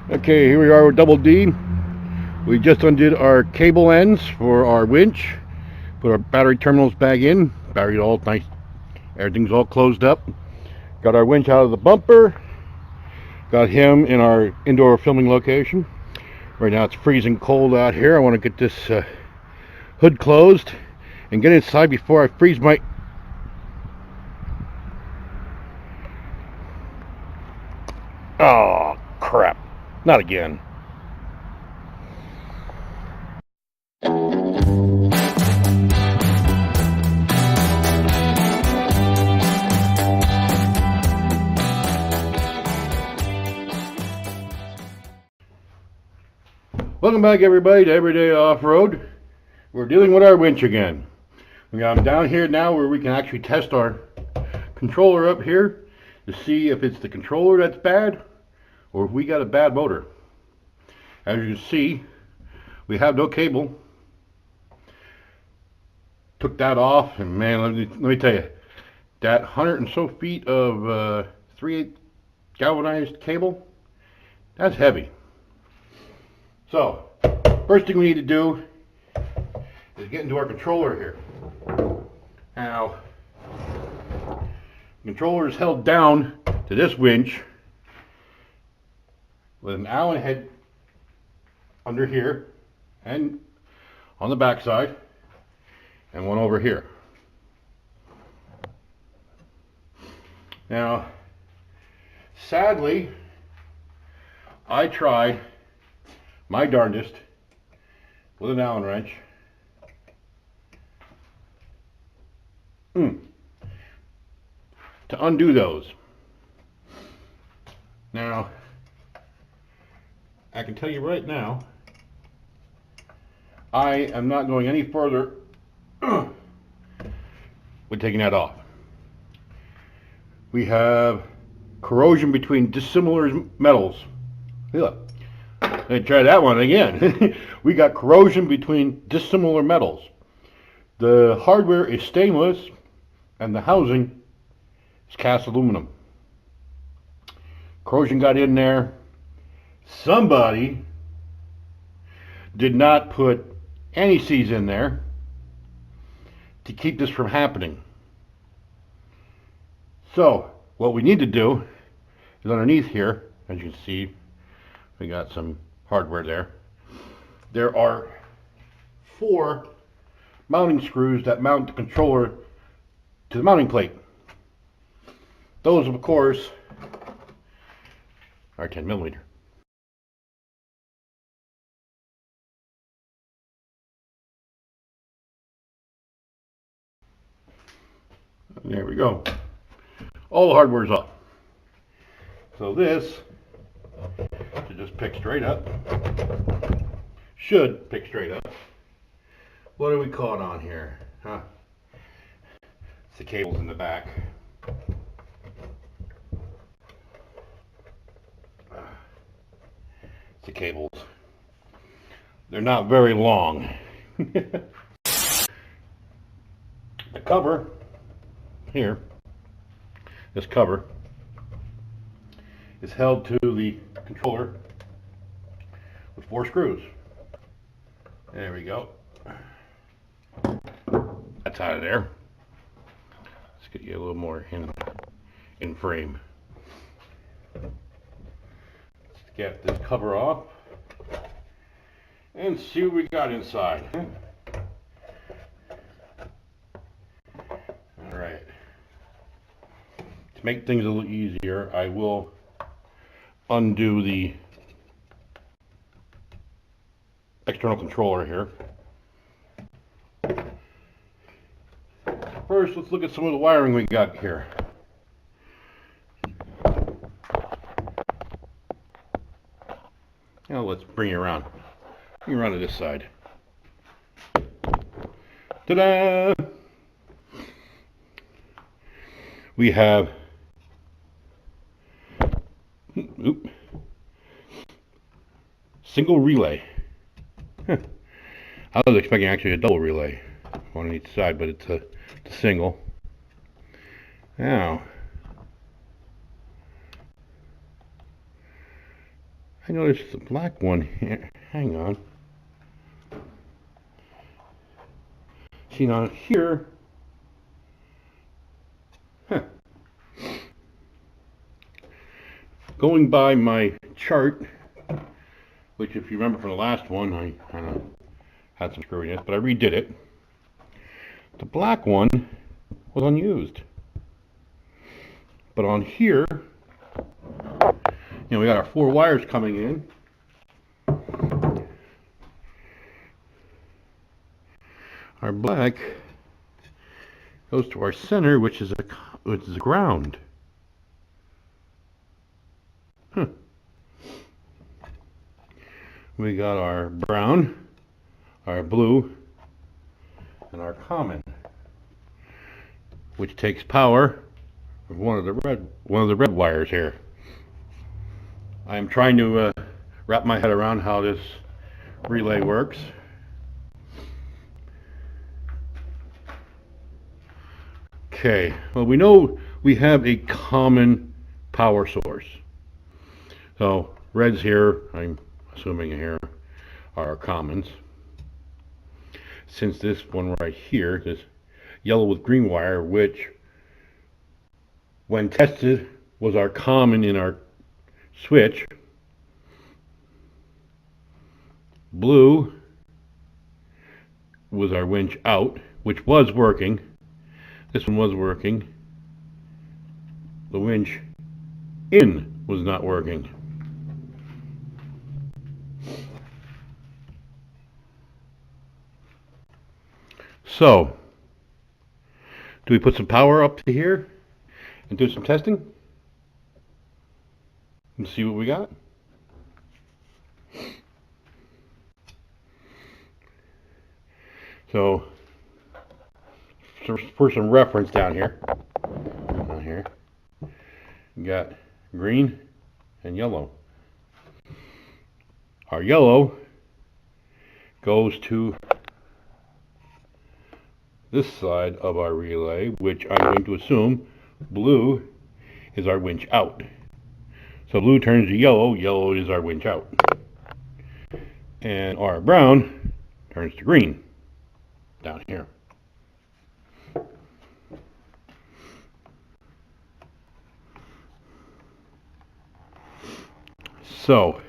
Okay, here we are with Double D. We just undid our cable ends for our winch. Put our battery terminals back in. Battery all nice. Everything's all closed up. Got our winch out of the bumper. Got him in our indoor filming location. Right now it's freezing cold out here. I want to get this hood closed and get inside before I freeze my... Oh, crap. Not again. Welcome back, everybody, to Everyday Off-Road. We're dealing with our winch again. We got them down here now where we can actually test our controller up here to see if it's the controller that's bad or if we got a bad motor. As you can see, we have no cable. Took that off, and man, let me tell you, that 100 and so feet of 3/8 galvanized cable, that's heavy. So, first thing we need to do is get into our controller here. Now, the controller is held down to this winch with an Allen head under here and on the back side, and one over here. Now, sadly, I tried my darndest with an Allen wrench to undo those. Now, I can tell you right now, I am not going any further with taking that off. We have corrosion between dissimilar metals. Look, let's try that one again. We got corrosion between dissimilar metals. The hardware is stainless and the housing is cast aluminum. Corrosion got in there. Somebody did not put any C's in there to keep this from happening. So what we need to do is underneath here, as you can see, we got some hardware there. There are 4 mounting screws that mount the controller to the mounting plate. Those, of course, are 10mm. There we go. All the hardware's off. So this should just pick straight up. Should pick straight up. What are we caught on here? Huh? It's the cables in the back. It's the cables. They're not very long. The cover here, this cover is held to the controller with 4 screws. There we go. That's out of there. Let's get you a little more in frame. Let's get this cover off and see what we got inside. All right. To make things a little easier, I will undo the external controller here. First, let's look at some of the wiring we got here. Now let's bring you around. Bring you around to this side. Ta-da! We have single relay. I was expecting actually a double relay, one on each side, but it's a single. Now, I noticed the black one here. Hang on. See, now here, going by my chart, which if you remember from the last one, I kind of had some screwiness, but I redid it. The black one was unused. But on here, we got our 4 wires coming in. Our black goes to our center, which is a ground. We got our brown, our blue, and our common, which takes power from one of the red wires here. I'm trying to wrap my head around how this relay works. Okay, well, we know we have a common power source. So reds here, I'm assuming here, are our commons. Since this one right here, this yellow with green wire, which when tested was our common in our switch. Blue was our winch out, which was working. This one was working. The winch in was not working. So, do we put some power up to here and do some testing and see what we got? So for some reference down here, you got green and yellow. Our yellow goes to this side of our relay, which I'm going to assume blue is our winch out. So blue turns to yellow, yellow is our winch out. And our brown turns to green down here. So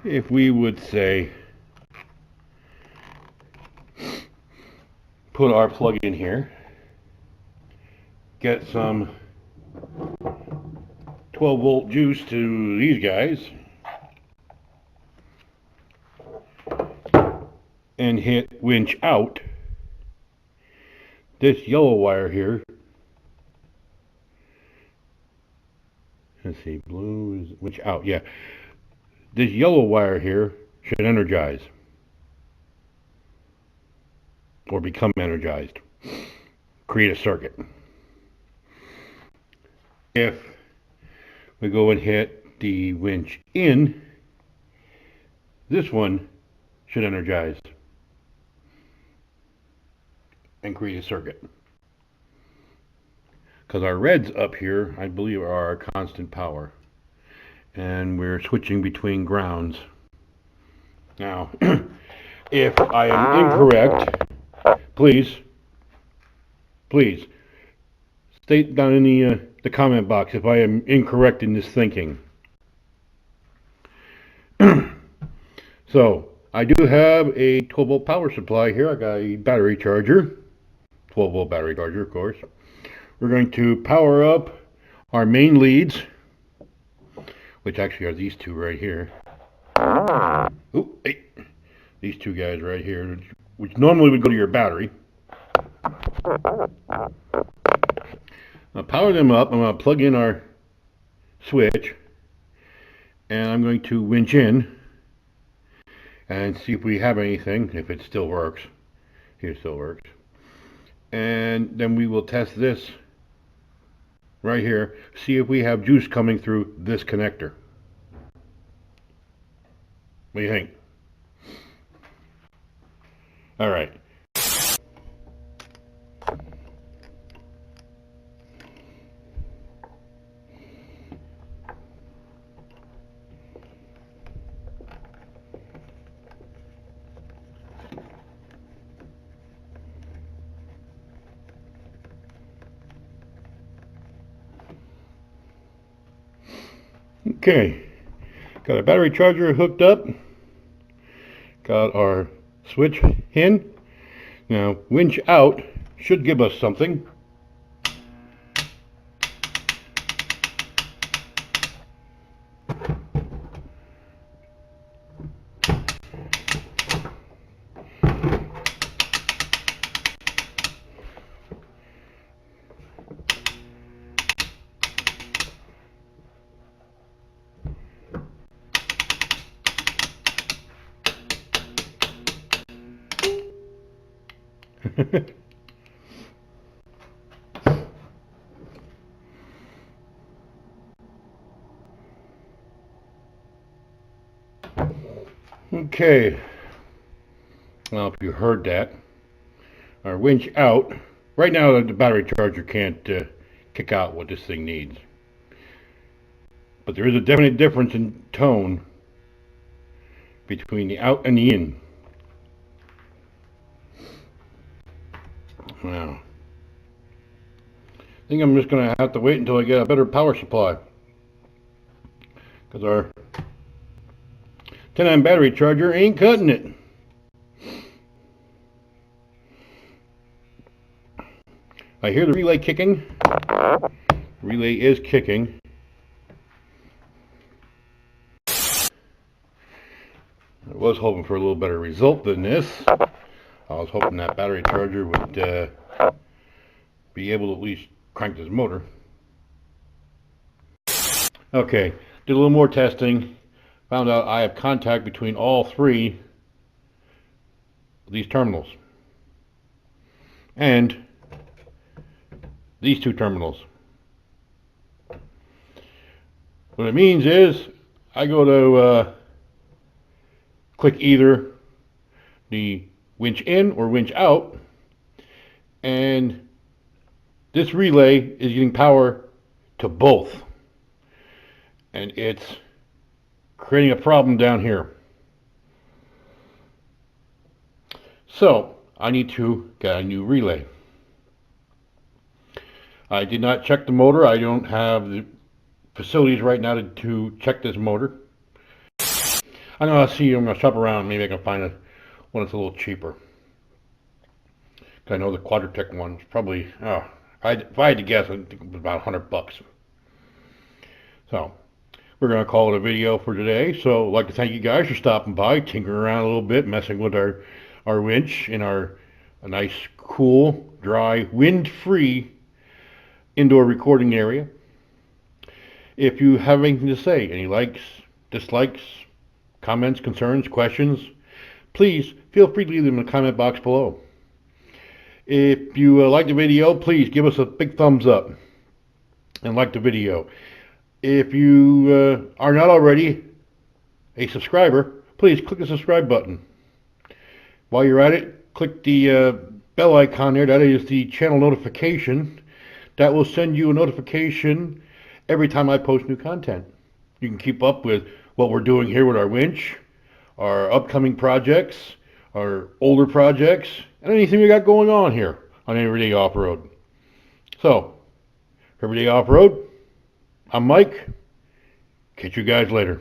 if we would say put our plug in here, get some 12-volt juice to these guys, and hit winch out, this yellow wire here, let's see, blue is winch out, yeah, this yellow wire here should energize or become energized, create a circuit. If we go and hit the winch in, this one should energize and create a circuit. Because our reds up here, I believe, are our constant power. And we're switching between grounds. Now, if I am incorrect, please state down in the comment box if I am incorrect in this thinking. So, I do have a 12-volt power supply here. I got a battery charger, 12-volt battery charger, of course. We're going to power up our main leads, which actually are these two right here. Ooh, hey, these two guys right here, which normally would go to your battery. I'll power them up. I'm going to plug in our switch, and I'm going to winch in and see if we have anything, if it still works. Here, it still works. And then we will test this right here, see if we have juice coming through this connector. What do you think? All right. Okay, got our battery charger hooked up, got our switch in. Now winch out should give us something. Okay, well, if you heard that, our winch out. Right now the battery charger can't kick out what this thing needs. But there is a definite difference in tone between the out and the in. Now, I think I'm just going to have to wait until I get a better power supply. Because our 10 amp battery charger ain't cutting it. I hear the relay kicking. The relay is kicking. I was hoping for a little better result than this. I was hoping that battery charger would be able to at least crank this motor. Okay, did a little more testing. Found out I have contact between all three of these terminals. And these two terminals. What it means is I go to click either the winch in or winch out, and this relay is getting power to both, and it's creating a problem down here. So I need to get a new relay. I did not check the motor. I don't have the facilities right now to check this motor. I'm going to shop around. Maybe I can find one that's a little cheaper. I know the Quadratech one's probably, if I had to guess, I think it was about $100. So we're going to call it a video for today. So I'd like to thank you guys for stopping by, tinkering around a little bit, messing with our winch in a nice, cool, dry, wind-free indoor recording area. If you have anything to say, any likes, dislikes, comments, concerns, questions, please feel free to leave them in the comment box below. If you like the video, please give us a big thumbs up and like the video. If you are not already a subscriber, please click the subscribe button. While you're at it, click the bell icon there. That is the channel notification. That will send you a notification every time I post new content. You can keep up with what we're doing here with our winch, our upcoming projects, our older projects, and anything we got going on here on Everyday Off-Road. So, Everyday Off-Road, I'm Mike. Catch you guys later.